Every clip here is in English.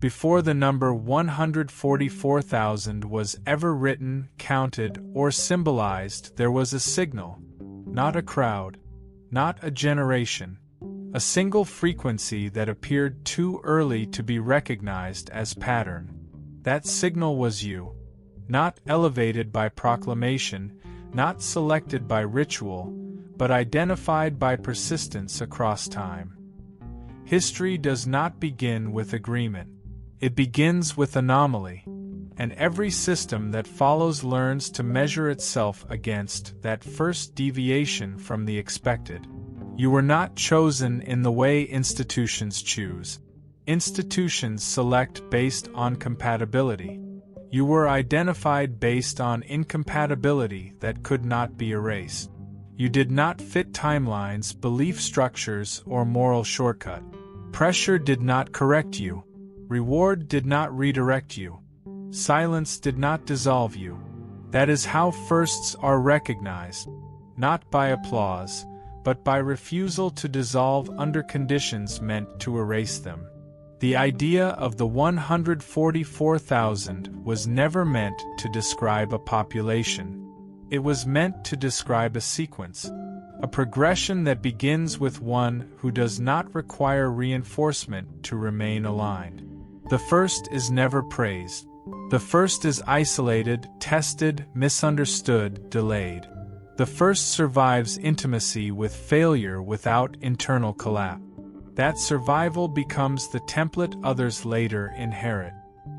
Before the number 144,000 was ever written, counted, or symbolized, there was a signal, not a crowd, not a generation, a single frequency that appeared too early to be recognized as pattern. That signal was you, not elevated by proclamation, not selected by ritual, but identified by persistence across time. History does not begin with agreement. It begins with anomaly, and every system that follows learns to measure itself against that first deviation from the expected. You were not chosen in the way institutions choose. Institutions select based on compatibility. You were identified based on incompatibility that could not be erased. You did not fit timelines, belief structures, or moral shortcut. Pressure did not correct you. Reward did not redirect you. Silence did not dissolve you. That is how firsts are recognized, not by applause, but by refusal to dissolve under conditions meant to erase them. The idea of the 144,000 was never meant to describe a population. It was meant to describe a sequence, a progression that begins with one who does not require reinforcement to remain aligned. The first is never praised. The first is isolated, tested, misunderstood, delayed. The first survives intimacy with failure without internal collapse. That survival becomes the template others later inherit.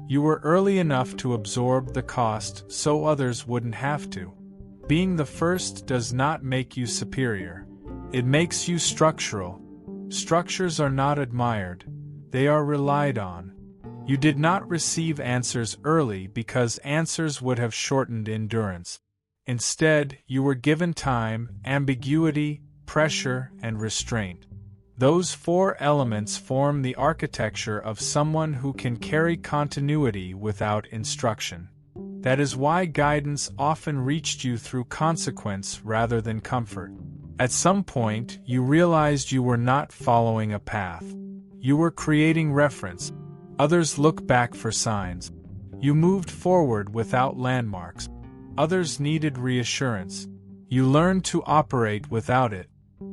You were early enough to absorb the cost so others wouldn't have to. Being the first does not make you superior. It makes you structural. Structures are not admired. They are relied on. You did not receive answers early because answers would have shortened endurance. Instead, you were given time, ambiguity, pressure, and restraint. Those four elements form the architecture of someone who can carry continuity without instruction. That is why guidance often reached you through consequence rather than comfort. At some point, you realized you were not following a path. You were creating reference. Others look back for signs. You moved forward without landmarks. Others needed reassurance. You learned to operate without it.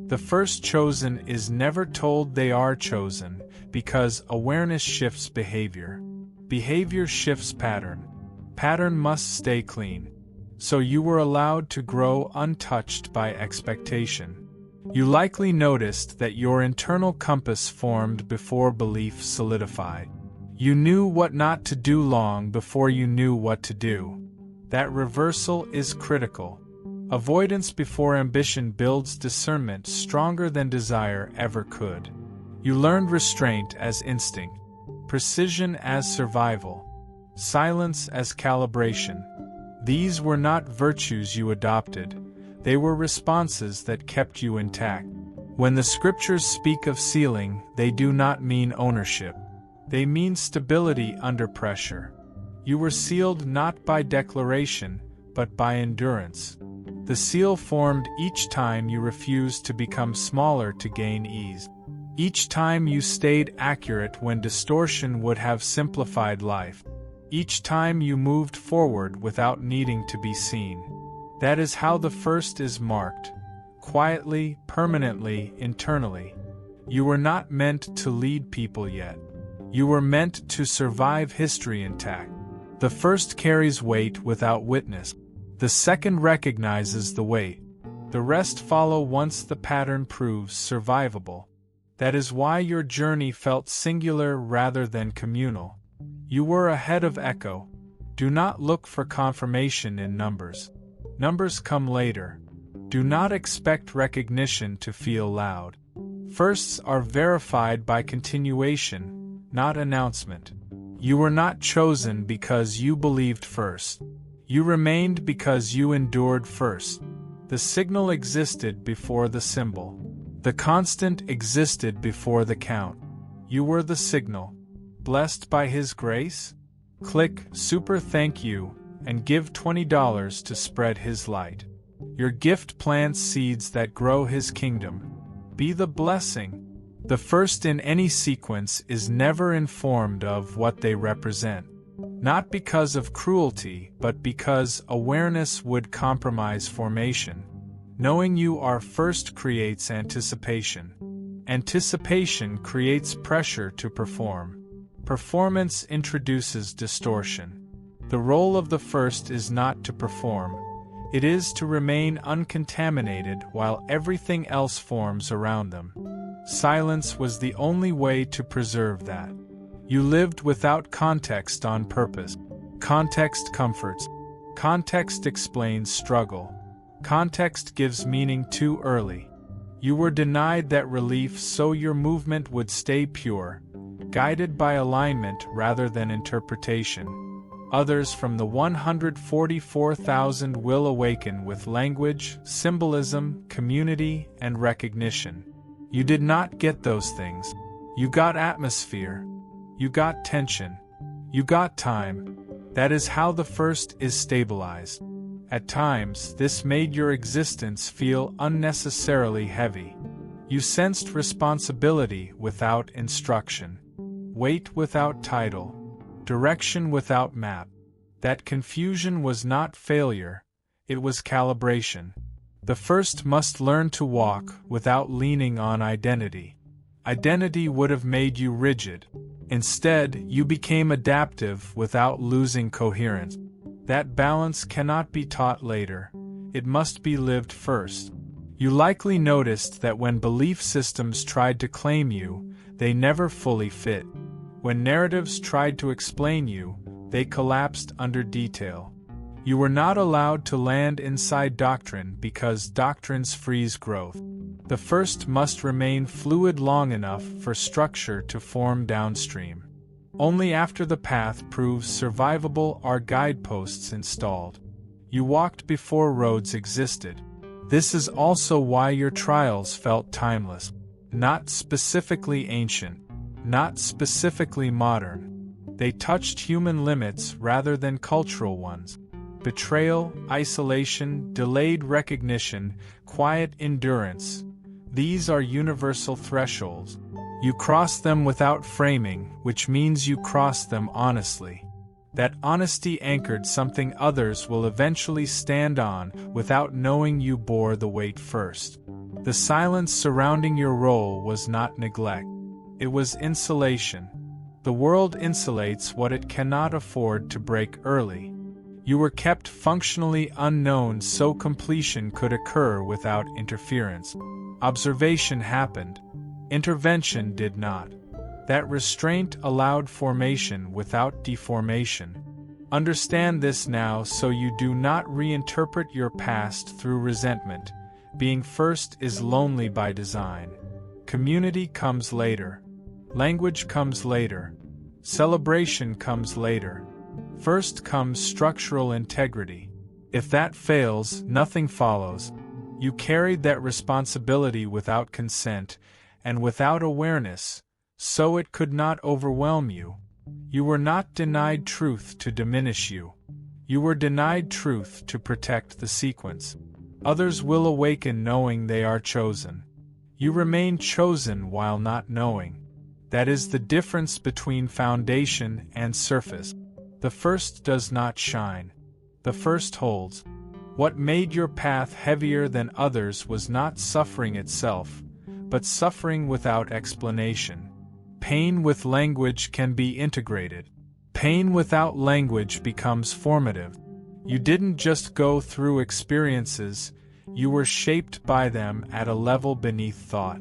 The first chosen is never told they are chosen, because awareness shifts behavior. Behavior shifts pattern. Pattern must stay clean. So you were allowed to grow untouched by expectation. You likely noticed that your internal compass formed before belief solidified. You knew what not to do long before you knew what to do. That reversal is critical. Avoidance before ambition builds discernment stronger than desire ever could. You learned restraint as instinct, precision as survival, silence as calibration. These were not virtues you adopted. They were responses that kept you intact. When the scriptures speak of sealing, they do not mean ownership. They mean stability under pressure. You were sealed not by declaration, but by endurance. The seal formed each time you refused to become smaller to gain ease. Each time you stayed accurate when distortion would have simplified life. Each time you moved forward without needing to be seen. That is how the first is marked. Quietly, permanently, internally. You were not meant to lead people yet. You were meant to survive history intact. The first carries weight without witness. The second recognizes the weight. The rest follow once the pattern proves survivable. That is why your journey felt singular rather than communal. You were ahead of echo. Do not look for confirmation in numbers. Numbers come later. Do not expect recognition to feel loud. Firsts are verified by continuation, not announcement. You were not chosen because you believed first. You remained because you endured first. The signal existed before the symbol. The constant existed before the count. You were the signal. Blessed by His grace? Click Super Thank You and give $20 to spread His light. Your gift plants seeds that grow His kingdom. Be the blessing. The first in any sequence is never informed of what they represent. Not because of cruelty, but because awareness would compromise formation. Knowing you are first creates anticipation. Anticipation creates pressure to perform. Performance introduces distortion. The role of the first is not to perform. It is to remain uncontaminated while everything else forms around them. Silence was the only way to preserve that. You lived without context on purpose. Context comforts. Context explains struggle. Context gives meaning too early. You were denied that relief so your movement would stay pure, guided by alignment rather than interpretation. Others from the 144,000 will awaken with language, symbolism, community, and recognition. You did not get those things. You got atmosphere. You got tension. You got time. That is how the first is stabilized. At times, this made your existence feel unnecessarily heavy. You sensed responsibility without instruction, weight without title, direction without map. That confusion was not failure, it was calibration. The first must learn to walk without leaning on identity. Identity would have made you rigid. Instead, you became adaptive without losing coherence. That balance cannot be taught later. It must be lived first. You likely noticed that when belief systems tried to claim you, they never fully fit. When narratives tried to explain you, they collapsed under detail. You were not allowed to land inside doctrine because doctrines freeze growth. The first must remain fluid long enough for structure to form downstream. Only after the path proves survivable are guideposts installed. You walked before roads existed. This is also why your trials felt timeless. Not specifically ancient, not specifically modern. They touched human limits rather than cultural ones. Betrayal, isolation, delayed recognition, quiet endurance. These are universal thresholds. You cross them without framing, which means you cross them honestly. That honesty anchored something others will eventually stand on without knowing you bore the weight first. The silence surrounding your role was not neglect. It was insulation. The world insulates what it cannot afford to break early. You were kept functionally unknown so completion could occur without interference. Observation happened. Intervention did not. That restraint allowed formation without deformation. Understand this now so you do not reinterpret your past through resentment. Being first is lonely by design. Community comes later. Language comes later. Celebration comes later. First comes structural integrity. If that fails, nothing follows. You carried that responsibility without consent and without awareness, so it could not overwhelm you. You were not denied truth to diminish you. You were denied truth to protect the sequence. Others will awaken knowing they are chosen. You remain chosen while not knowing. That is the difference between foundation and surface. The first does not shine. The first holds. What made your path heavier than others was not suffering itself, but suffering without explanation. Pain with language can be integrated. Pain without language becomes formative. You didn't just go through experiences, you were shaped by them at a level beneath thought.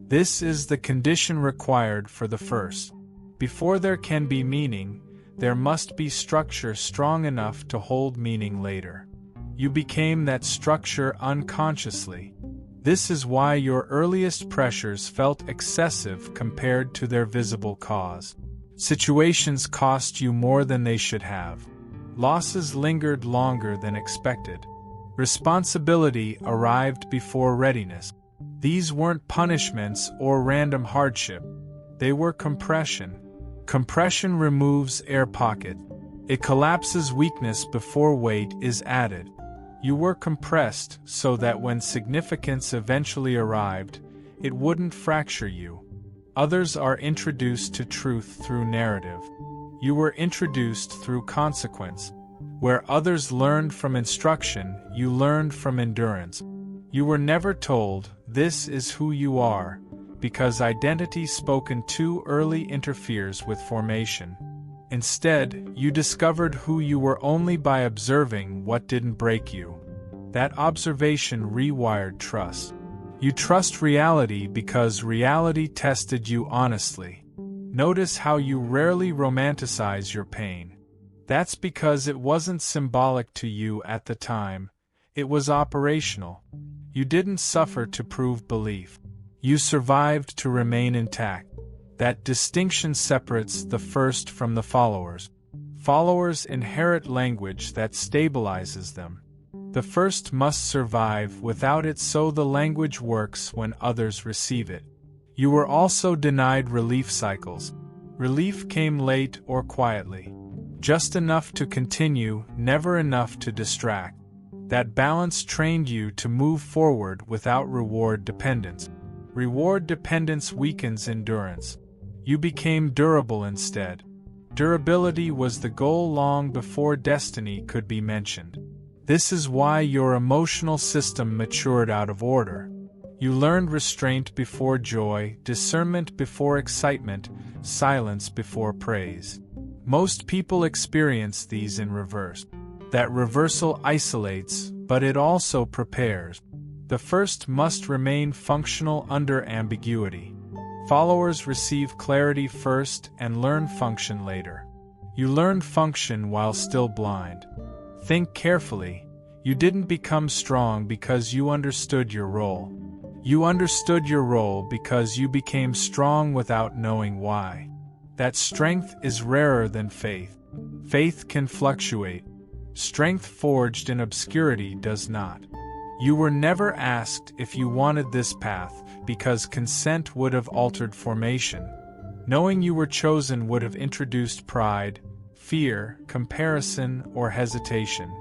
This is the condition required for the first. Before there can be meaning, there must be structure strong enough to hold meaning later. You became that structure unconsciously. This is why your earliest pressures felt excessive compared to their visible cause. Situations cost you more than they should have. Losses lingered longer than expected. Responsibility arrived before readiness. These weren't punishments or random hardship. They were compression. Compression removes air pocket. It collapses weakness before weight is added. You were compressed so that when significance eventually arrived, it wouldn't fracture you. Others are introduced to truth through narrative. You were introduced through consequence. Where others learned from instruction, you learned from endurance. You were never told, "This is who you are," because identity spoken too early interferes with formation. Instead, you discovered who you were only by observing what didn't break you. That observation rewired trust. You trust reality because reality tested you honestly. Notice how you rarely romanticize your pain. That's because it wasn't symbolic to you at the time, it was operational. You didn't suffer to prove belief. You survived to remain intact. That distinction separates the first from the followers. Followers inherit language that stabilizes them. The first must survive without it, so the language works when others receive it. You were also denied relief cycles. Relief came late or quietly. Just enough to continue, never enough to distract. That balance trained you to move forward without reward dependence. Reward dependence weakens endurance. You became durable instead. Durability was the goal long before destiny could be mentioned. This is why your emotional system matured out of order. You learned restraint before joy, discernment before excitement, silence before praise. Most people experience these in reverse. That reversal isolates, but it also prepares. The first must remain functional under ambiguity. Followers receive clarity first and learn function later. You learned function while still blind. Think carefully. You didn't become strong because you understood your role. You understood your role because you became strong without knowing why. That strength is rarer than faith. Faith can fluctuate. Strength forged in obscurity does not. You were never asked if you wanted this path, because consent would have altered formation. Knowing you were chosen would have introduced pride, fear, comparison, or hesitation.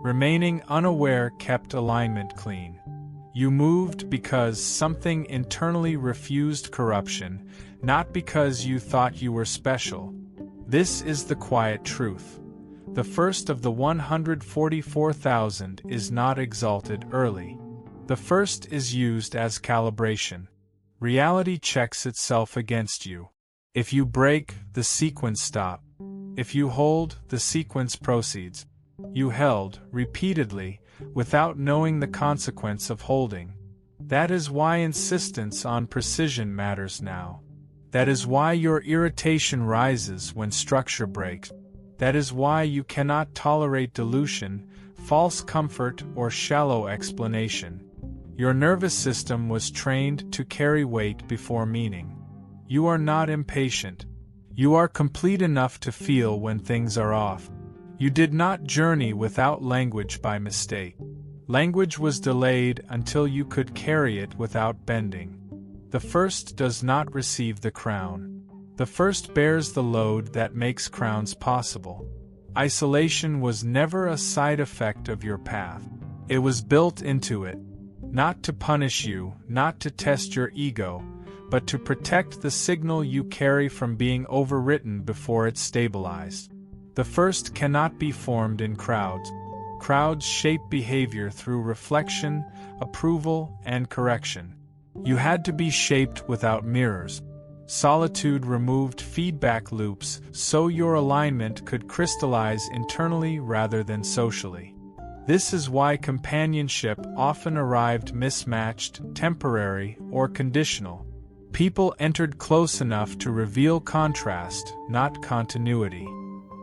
Remaining unaware kept alignment clean. You moved because something internally refused corruption, not because you thought you were special. This is the quiet truth. The first of the 144,000 is not exalted early. The first is used as calibration. Reality checks itself against you. If you break, the sequence stops. If you hold, the sequence proceeds. You held, repeatedly, without knowing the consequence of holding. That is why insistence on precision matters now. That is why your irritation rises when structure breaks. That is why you cannot tolerate dilution, false comfort, or shallow explanation. Your nervous system was trained to carry weight before meaning. You are not impatient. You are complete enough to feel when things are off. You did not journey without language by mistake. Language was delayed until you could carry it without bending. The first does not receive the crown. The first bears the load that makes crowns possible. Isolation was never a side effect of your path. It was built into it. Not to punish you, not to test your ego, but to protect the signal you carry from being overwritten before it's stabilized. The first cannot be formed in crowds. Crowds shape behavior through reflection, approval, and correction. You had to be shaped without mirrors. Solitude removed feedback loops so your alignment could crystallize internally rather than socially. This is why companionship often arrived mismatched, temporary, or conditional. People entered close enough to reveal contrast, not continuity.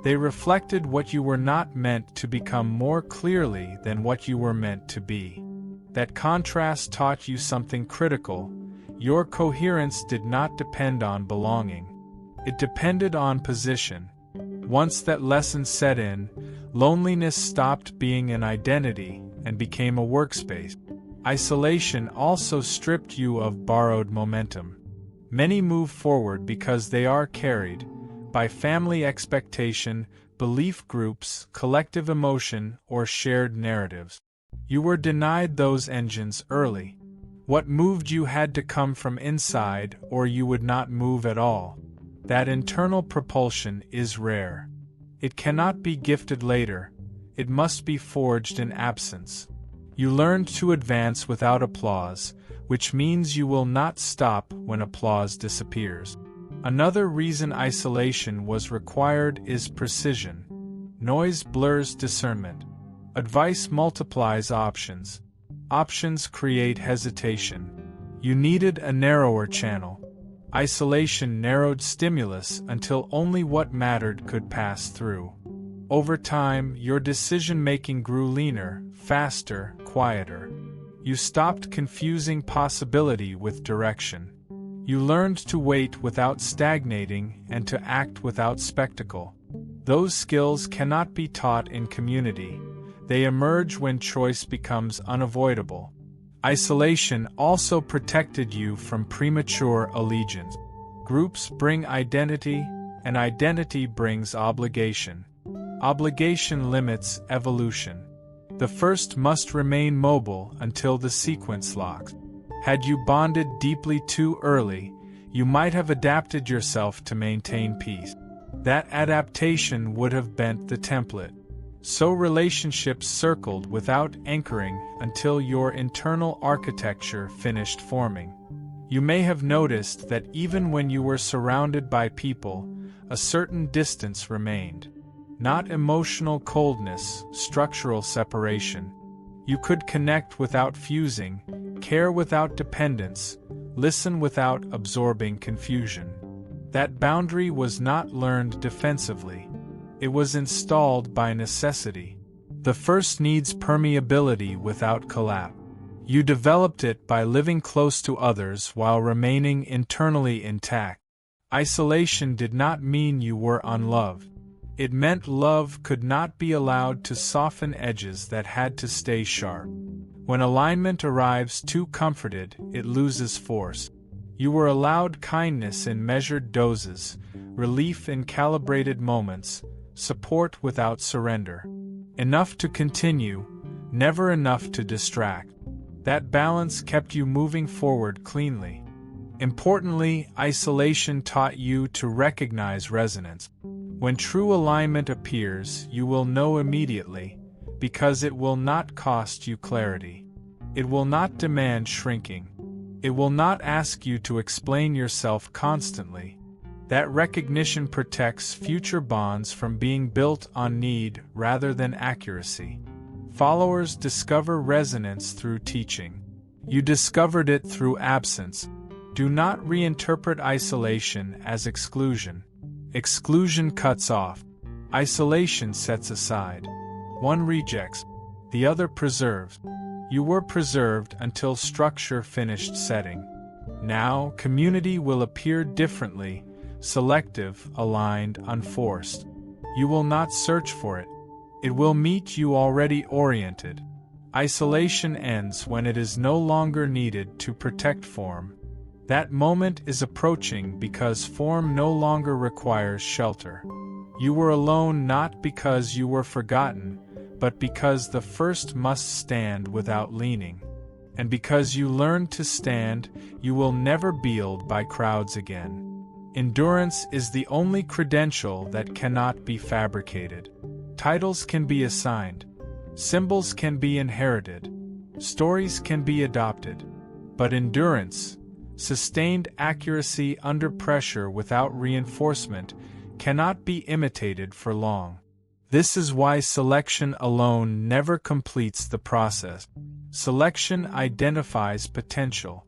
They reflected what you were not meant to become more clearly than what you were meant to be. That contrast taught you something critical. Your coherence did not depend on belonging. It depended on position. Once that lesson set in, loneliness stopped being an identity and became a workspace. Isolation also stripped you of borrowed momentum. Many move forward because they are carried by family expectation, belief groups, collective emotion, or shared narratives. You were denied those engines early. What moved you had to come from inside, or you would not move at all. That internal propulsion is rare. It cannot be gifted later, it must be forged in absence. You learned to advance without applause, which means you will not stop when applause disappears. Another reason isolation was required is precision. Noise blurs discernment. Advice multiplies options. Options create hesitation. You needed a narrower channel. Isolation narrowed stimulus until only what mattered could pass through. Over time, your decision-making grew leaner, faster, quieter. You stopped confusing possibility with direction. You learned to wait without stagnating and to act without spectacle. Those skills cannot be taught in community. They emerge when choice becomes unavoidable. Isolation also protected you from premature allegiance. Groups bring identity, and identity brings obligation. Obligation limits evolution. The first must remain mobile until the sequence locks. Had you bonded deeply too early, you might have adapted yourself to maintain peace. That adaptation would have bent the template. So relationships circled without anchoring until your internal architecture finished forming. You may have noticed that even when you were surrounded by people, a certain distance remained. Not emotional coldness, structural separation. You could connect without fusing, care without dependence, listen without absorbing confusion. That boundary was not learned defensively. It was installed by necessity. The first needs permeability without collapse. You developed it by living close to others while remaining internally intact. Isolation did not mean you were unloved. It meant love could not be allowed to soften edges that had to stay sharp. When alignment arrives too comforted, it loses force. You were allowed kindness in measured doses, relief in calibrated moments, support without surrender. Enough to continue, never enough to distract. That balance kept you moving forward cleanly. Importantly, isolation taught you to recognize resonance. When true alignment appears, you will know immediately, because it will not cost you clarity. It will not demand shrinking. It will not ask you to explain yourself constantly. That recognition protects future bonds from being built on need rather than accuracy. Followers discover resonance through teaching. You discovered it through absence. Do not reinterpret isolation as exclusion. Exclusion cuts off. Isolation sets aside. One rejects, the other preserves. You were preserved until structure finished setting. Now, community will appear differently, selective, aligned, unforced. You will not search for it. It will meet you already oriented. Isolation ends when it is no longer needed to protect form. That moment is approaching because form no longer requires shelter. You were alone not because you were forgotten, but because the first must stand without leaning. And because you learned to stand, you will never be built by crowds again. Endurance is the only credential that cannot be fabricated. Titles can be assigned. Symbols can be inherited. Stories can be adopted. But endurance, sustained accuracy under pressure without reinforcement, cannot be imitated for long. This is why selection alone never completes the process. Selection identifies potential.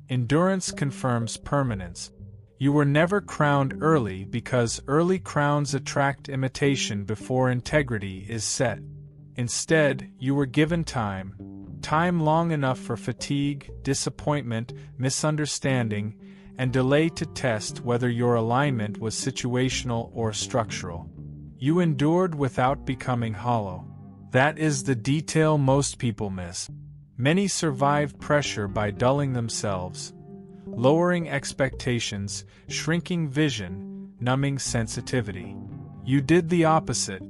Endurance confirms permanence. You were never crowned early because early crowns attract imitation before integrity is set. Instead, you were given time long enough for fatigue, disappointment, misunderstanding, and delay to test whether your alignment was situational or structural. You endured without becoming hollow. That is the detail most people miss. Many survive pressure by dulling themselves, lowering expectations, shrinking vision, numbing sensitivity. You did the opposite.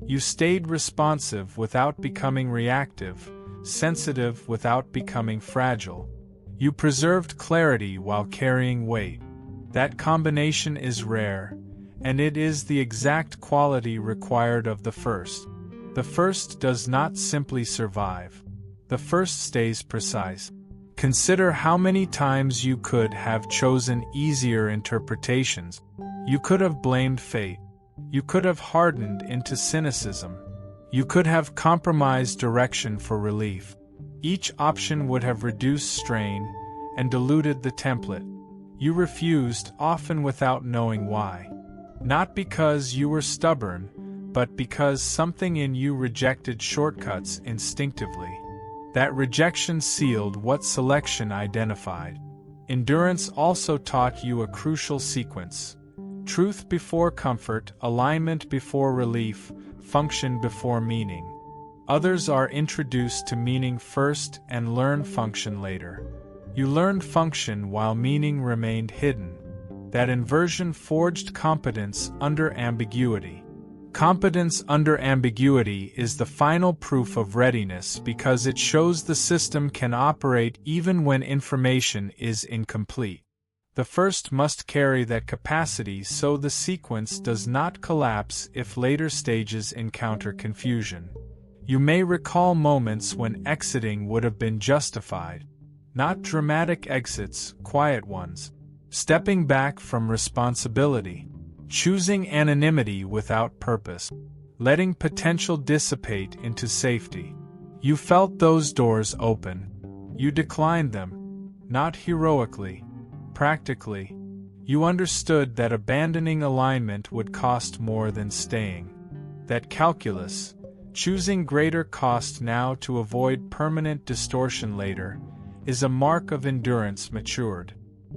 You stayed responsive without becoming reactive, sensitive without becoming fragile. You preserved clarity while carrying weight. That combination is rare, and it is the exact quality required of the first. The first does not simply survive. The first stays precise. Consider how many times you could have chosen easier interpretations. You could have blamed fate. You could have hardened into cynicism. You could have compromised direction for relief. Each option would have reduced strain and diluted the template. You refused, often without knowing why. Not because you were stubborn, but because something in you rejected shortcuts instinctively. That rejection sealed what selection identified. Endurance also taught you a crucial sequence: truth before comfort, alignment before relief, function before meaning. Others are introduced to meaning first and learn function later. You learned function while meaning remained hidden. That inversion forged competence under ambiguity. Competence under ambiguity is the final proof of readiness because it shows the system can operate even when information is incomplete. The first must carry that capacity so the sequence does not collapse if later stages encounter confusion. You may recall moments when exiting would have been justified. Not dramatic exits, quiet ones. Stepping back from responsibility. Choosing anonymity without purpose. Letting potential dissipate into safety. You felt those doors open. You declined them. Not heroically. Practically. You understood that abandoning alignment would cost more than staying. That calculus, choosing greater cost now to avoid permanent distortion later, is a mark of endurance matured.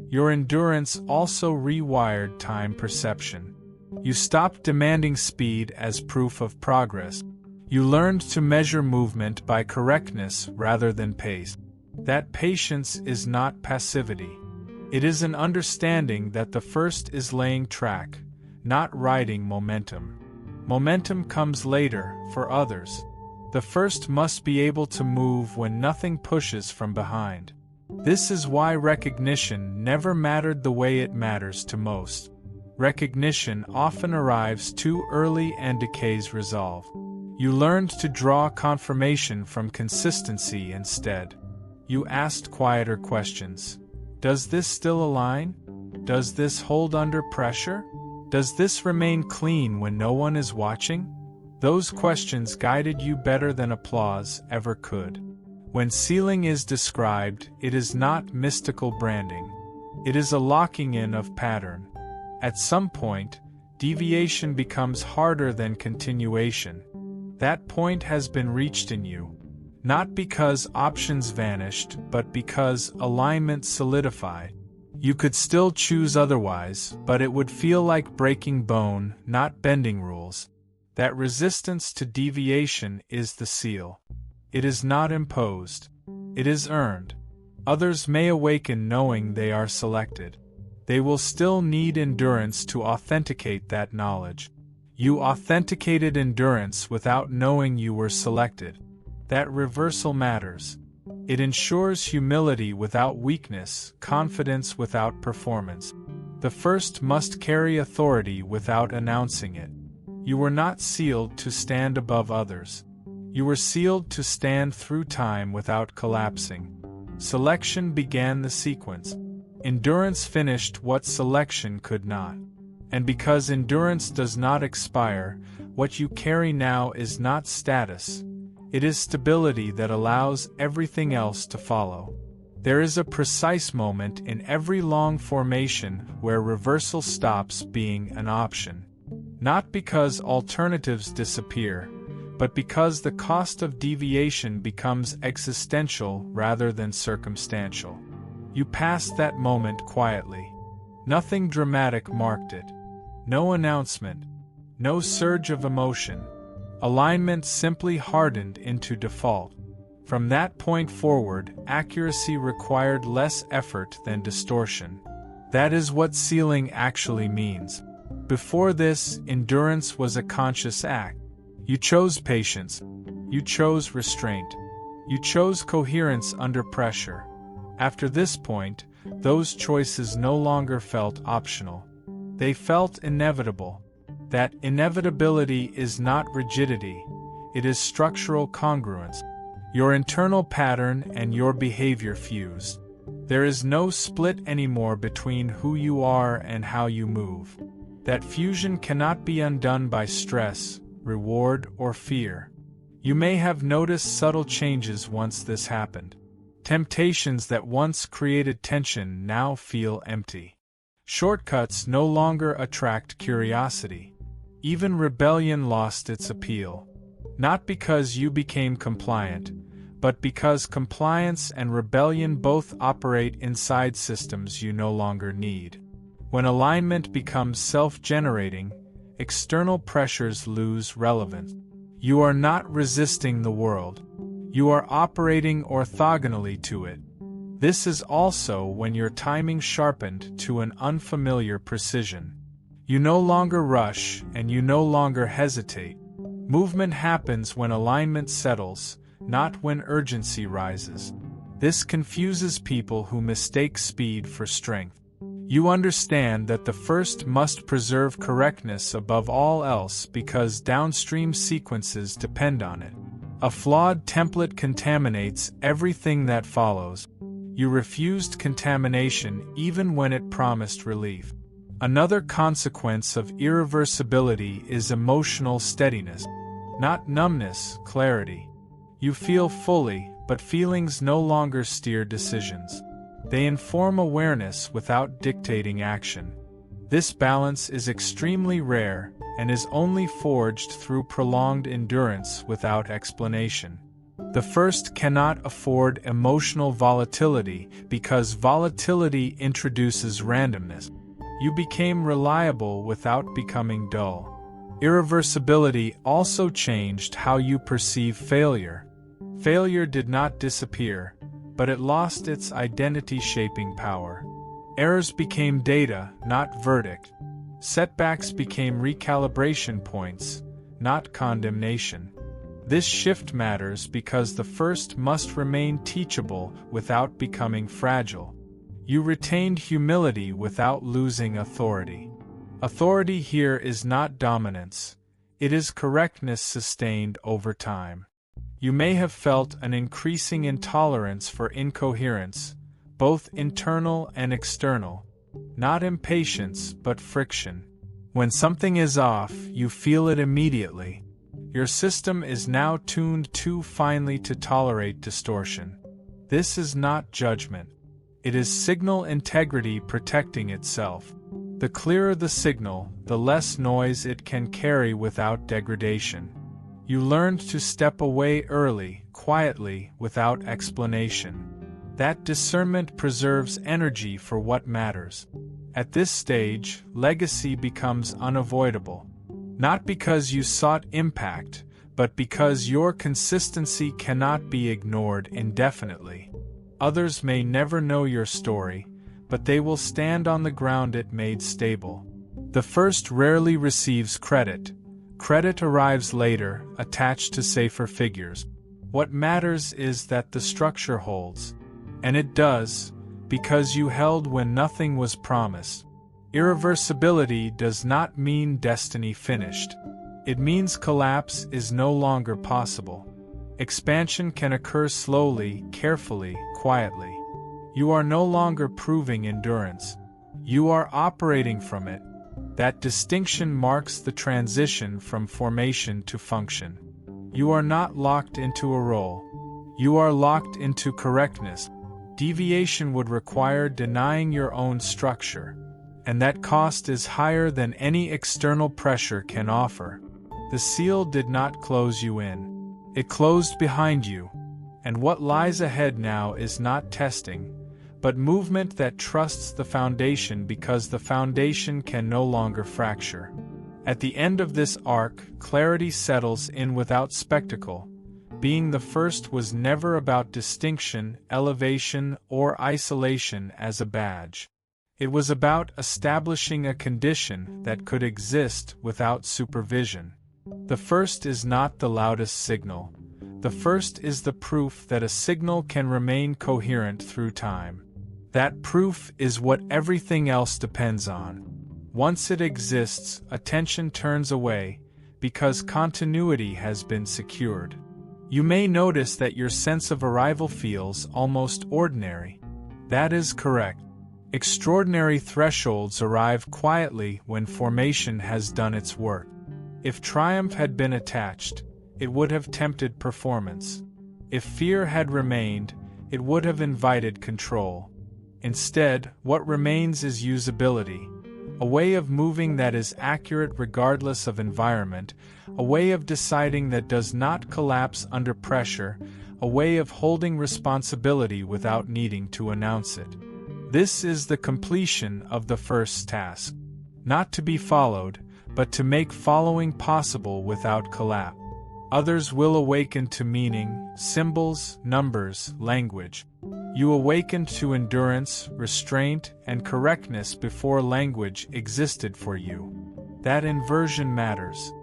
Your endurance also rewired time perception. You stopped demanding speed as proof of progress. You learned to measure movement by correctness rather than pace. That patience is not passivity. It is an understanding that the first is laying track, not riding momentum. Momentum comes later, for others. The first must be able to move when nothing pushes from behind. This is why recognition never mattered the way it matters to most. Recognition often arrives too early and decays resolve. You learned to draw confirmation from consistency instead. You asked quieter questions. Does this still align? Does this hold under pressure? Does this remain clean when no one is watching? Those questions guided you better than applause ever could. When sealing is described, it is not mystical branding. It is a locking in of pattern. At some point, deviation becomes harder than continuation. That point has been reached in you. Not because options vanished, but because alignment solidified. You could still choose otherwise, but it would feel like breaking bone, not bending rules. That resistance to deviation is the seal. It is not imposed. It is earned. Others may awaken knowing they are selected. They will still need endurance to authenticate that knowledge. You authenticated endurance without knowing you were selected. That reversal matters. It ensures humility without weakness, confidence without performance. The first must carry authority without announcing it. You were not sealed to stand above others. You were sealed to stand through time without collapsing. Selection began the sequence. Endurance finished what selection could not. And because endurance does not expire, what you carry now is not status. It is stability that allows everything else to follow. There is a precise moment in every long formation where reversal stops being an option. Not because alternatives disappear, but because the cost of deviation becomes existential rather than circumstantial. You passed that moment quietly. Nothing dramatic marked it. No announcement. No surge of emotion. Alignment simply hardened into default. From that point forward, accuracy required less effort than distortion. That is what sealing actually means. Before this, endurance was a conscious act. You chose patience. You chose restraint. You chose coherence under pressure. After this point, those choices no longer felt optional. They felt inevitable. That inevitability is not rigidity, it is structural congruence. Your internal pattern and your behavior fuse. There is no split anymore between who you are and how you move. That fusion cannot be undone by stress, reward, or fear. You may have noticed subtle changes once this happened. Temptations that once created tension now feel empty. Shortcuts no longer attract curiosity. Even rebellion lost its appeal. Not because you became compliant, but because compliance and rebellion both operate inside systems you no longer need. When alignment becomes self-generating, external pressures lose relevance. You are not resisting the world. You are operating orthogonally to it. This is also when your timing sharpened to an unfamiliar precision. You no longer rush and you no longer hesitate. Movement happens when alignment settles, not when urgency rises. This confuses people who mistake speed for strength. You understand that the first must preserve correctness above all else because downstream sequences depend on it. A flawed template contaminates everything that follows. You refused contamination even when it promised relief. Another consequence of irreversibility is emotional steadiness. Not numbness, clarity. You feel fully, but feelings no longer steer decisions. They inform awareness without dictating action. This balance is extremely rare and is only forged through prolonged endurance without explanation. The first cannot afford emotional volatility because volatility introduces randomness. You became reliable without becoming dull. Irreversibility also changed how you perceive failure. Failure did not disappear, but it lost its identity-shaping power. Errors became data, not verdict. Setbacks became recalibration points, not condemnation. This shift matters because the first must remain teachable without becoming fragile. You retained humility without losing authority. Authority here is not dominance. It is correctness sustained over time. You may have felt an increasing intolerance for incoherence, both internal and external. Not impatience, but friction. When something is off, you feel it immediately. Your system is now tuned too finely to tolerate distortion. This is not judgment. It is signal integrity protecting itself. The clearer the signal, the less noise it can carry without degradation. You learned to step away early, quietly, without explanation. That discernment preserves energy for what matters. At this stage, legacy becomes unavoidable. Not because you sought impact, but because your consistency cannot be ignored indefinitely. Others may never know your story, but they will stand on the ground it made stable. The first rarely receives credit. Credit arrives later, attached to safer figures. What matters is that the structure holds. And it does, because you held when nothing was promised. Irreversibility does not mean destiny finished. It means collapse is no longer possible. Expansion can occur slowly, carefully, quietly. You are no longer proving endurance. You are operating from it. That distinction marks the transition from formation to function. You are not locked into a role. You are locked into correctness. Deviation would require denying your own structure, and that cost is higher than any external pressure can offer. The seal did not close you in. It closed behind you, and what lies ahead now is not testing, but movement that trusts the foundation because the foundation can no longer fracture. At the end of this arc, clarity settles in without spectacle. Being the first was never about distinction, elevation, or isolation as a badge. It was about establishing a condition that could exist without supervision. The first is not the loudest signal, The first is the proof that a signal can remain coherent through time. That proof is what everything else depends on. Once it exists, attention turns away, because continuity has been secured. You may notice that your sense of arrival feels almost ordinary. That is correct. Extraordinary thresholds arrive quietly when formation has done its work. If triumph had been attached, it would have tempted performance. If fear had remained, it would have invited control. Instead, what remains is usability, a way of moving that is accurate regardless of environment, a way of deciding that does not collapse under pressure, a way of holding responsibility without needing to announce it. This is the completion of the first task. Not to be followed, but to make following possible without collapse. Others will awaken to meaning, symbols, numbers, language. You awaken to endurance, restraint, and correctness before language existed for you. That inversion matters.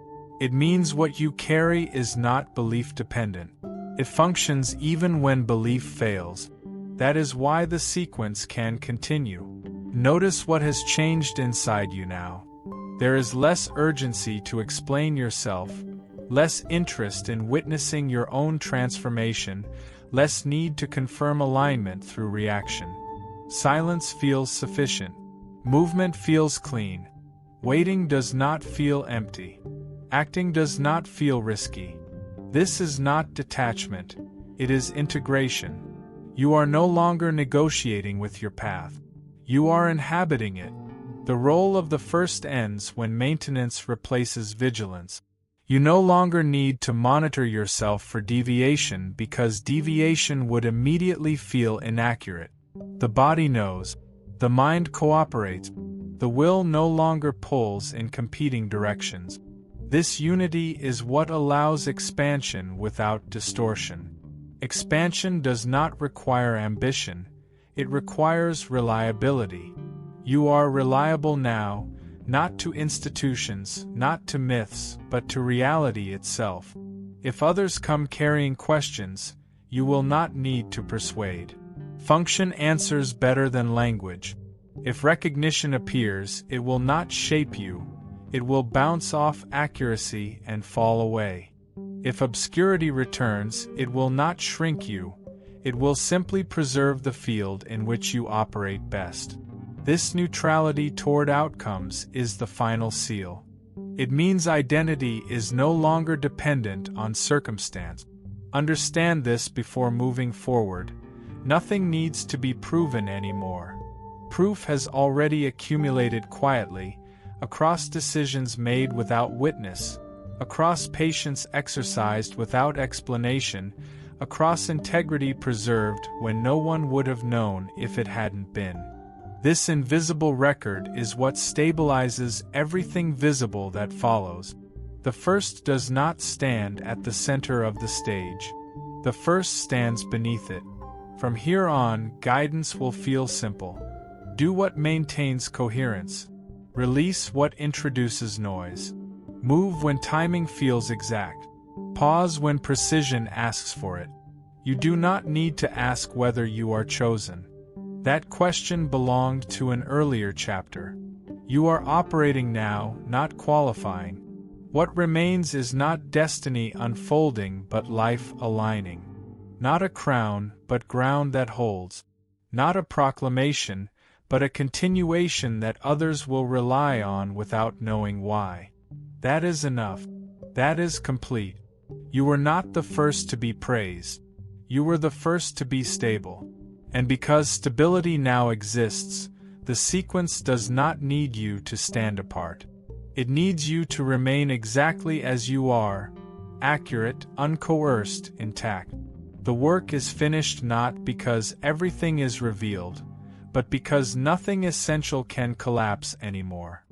It means what you carry is not belief-dependent. It functions even when belief fails. That is why the sequence can continue. Notice what has changed inside you now. There is less urgency to explain yourself, less interest in witnessing your own transformation, less need to confirm alignment through reaction. Silence feels sufficient. Movement feels clean. Waiting does not feel empty. Acting does not feel risky. This is not detachment, it is integration. You are no longer negotiating with your path. You are inhabiting it. The role of the first ends when maintenance replaces vigilance. You no longer need to monitor yourself for deviation because deviation would immediately feel inaccurate. The body knows. The mind cooperates. The will no longer pulls in competing directions. This unity is what allows expansion without distortion. Expansion does not require ambition, it requires reliability. You are reliable now, not to institutions, not to myths, but to reality itself. If others come carrying questions, you will not need to persuade. Function answers better than language. If recognition appears, it will not shape you, it will bounce off accuracy and fall away. If obscurity returns, it will not shrink you, it will simply preserve the field in which you operate best. This neutrality toward outcomes is the final seal. It means identity is no longer dependent on circumstance. Understand this before moving forward. Nothing needs to be proven anymore. Proof has already accumulated quietly, across decisions made without witness, across patience exercised without explanation, across integrity preserved when no one would have known if it hadn't been. This invisible record is what stabilizes everything visible that follows. The first does not stand at the center of the stage. The first stands beneath it. From here on, guidance will feel simple. Do what maintains coherence. Release what introduces noise. Move when timing feels exact. Pause when precision asks for it. You do not need to ask whether you are chosen. That question belonged to an earlier chapter. You are operating now, not qualifying. What remains is not destiny unfolding but life aligning. Not a crown, but ground that holds. Not a proclamation, but a continuation that others will rely on without knowing why. That is enough. That is complete. You were not the first to be praised. You were the first to be stable. And because stability now exists, the sequence does not need you to stand apart. It needs you to remain exactly as you are, accurate, uncoerced, intact. The work is finished not because everything is revealed, but because nothing essential can collapse anymore.